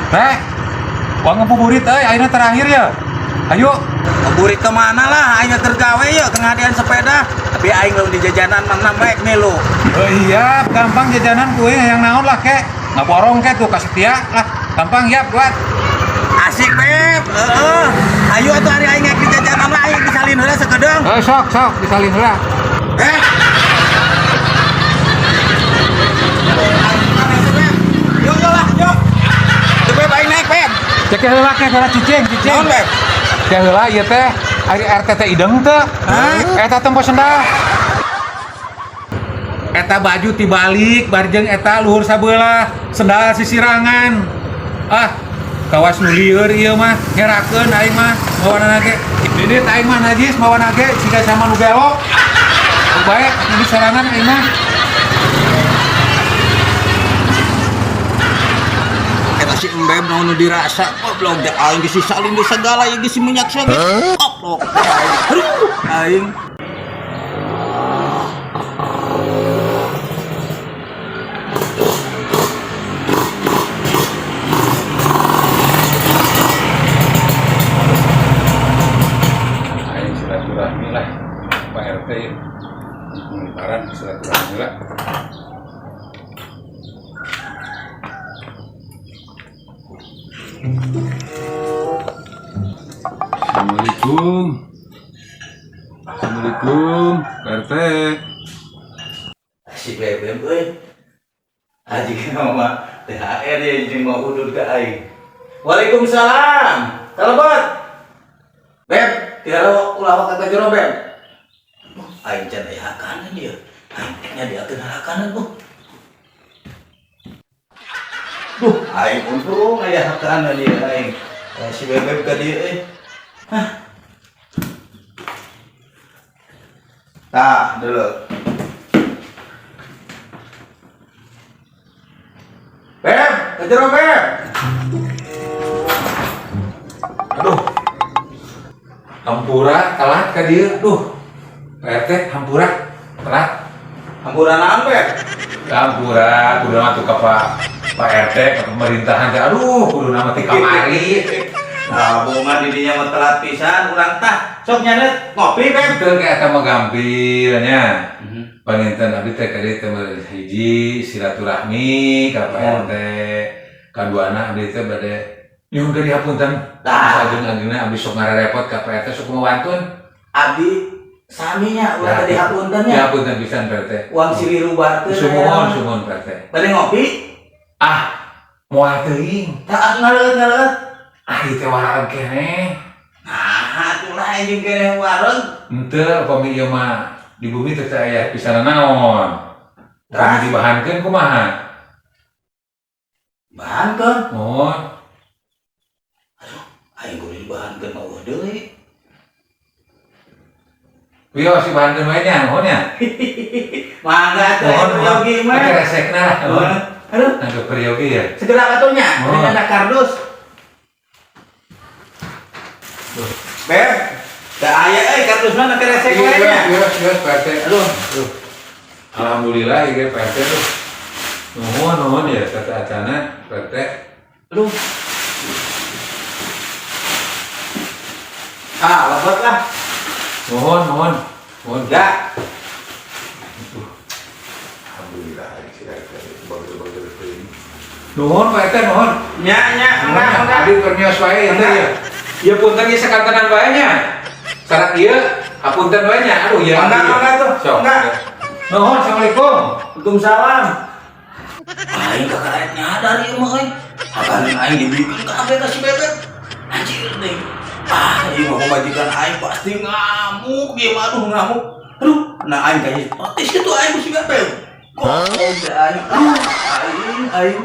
Teh, uang ngebuburit akhirnya terakhir ya. Ayo. Ngeburit kemana lah, aing tergawe ya kengadian sepeda. Tapi aing belum di jajanan mana baik nih lo. Oh iya, gampang jajanan kue yang naon lah kek. Ngaborong kek tuh kasih tia lah. Gampang ya buat. Asik beb. Ayo atuh hari aing ngek di jajanan lah aing disalin heula sakedeung. Sok disalin heula. Yuk lah, yuk. Tuh beb aing naik beb. Cek heula kek heula cicing. Naon beb? Cek heula ieu teh ari RT ideng teh. Eta tempo sendal. Eta baju tibalik barjeng eta luhur sabelah sendal sisirangan. Kawas nu lieur ieu mah herakeun aing mah mawana ge. Didit aing mah najis mawana ge siga sama nu belok. Bae ini serangan aing mah. Eta si embeb naon nu dirasa goblok da aing geus salin di segala yang geus minyak sage. Goblok. Aing silaturahmi lah Pak RT lebaran silaturahmi lah. Assalamualaikum Pak RT. si bebem euy. Aji mah THR ya jeung mau udud ka aing. Waalaikumsalam. Kalebet. Beb, tiara ulah kata jero beb. Aing can aya hakanan dia. Aing nyadiakeun hakanan bu. Aing untung aya hakanan dia aing. Si bebem ka dieu euy. Tah, dulu. Beb, kejero beb. Aduh, hampura telat ka dieu. Aduh, Pak RT hampura telat. Hampura naon beb? Hampura kudu mah tuh ka Pak RT ke pemerintahan teh. Aduh, kudu nama ti kamari. Nah, bunga didinya mah telat pisan urang tah. Sok nyanet ngopi beb. Betul kayak eta mah gampirnya. Panginten abdi teh ka dieu teh hiji silaturahmi ka Pak RT. Kaduana abdi teh bade nyuhun ka dihapunten. Sajeng-ajengna abdi sok ngarerepot ka Pak RT sok mawantun. Abdi saminya ulah tadi hapuntennya. Dihapunten pisan Pak RT. Uang silih rubar teh. Sumuhun Pak RT. Bade ngopi? Moal teuing. Tah ngaleut. Ieu teh wareg keneh. Nah, atulah anjing keneh wareg. Henteu upami ieu mah di bumi teh aya pisanan naon. Upami dibahankeun kumaha? Bahankeun. Mohon. Aing kudu dibahankeun mah eueuh deui. Pios si bahankeun wae nya, mohon ya. Mangga teh yogi mah. Pakai resekna. Aduh, Nangkep peryogi ya. segera atunya. Dengan ada kardus. Beb, teu aya kardus mah teh resek wae nya. Pios Pak RT. Aduh. Alhamdulillah ieu Pak RT tuh. Nuhun ya kata acana Pak RT. Aduh. Lebet lah. Nuhun. Ya. Alhamdulillah si RT bagus-bagus teuing. Nuhun Pak RT nuhun. Nya, enggak. Adi pernios wae ya teh ya. Ieu punten ieu sakantenan wae nya. Syarat ieu hapunten wae nya. Aduh ya. Enggak tuh. Sok. Enggak. Nuhun, assalamualaikum. Waalaikumsalam. Aing kakaret nyadar ieu mah euy. Hakanan aing dibikeun kabeh ka si bebek. Anjir deh. Ieu mah pamajikan aing pasti ngamuk, dia mah ngamuk. Aduh, nah aing kayak otis kitu aing si bebek. Kok aing.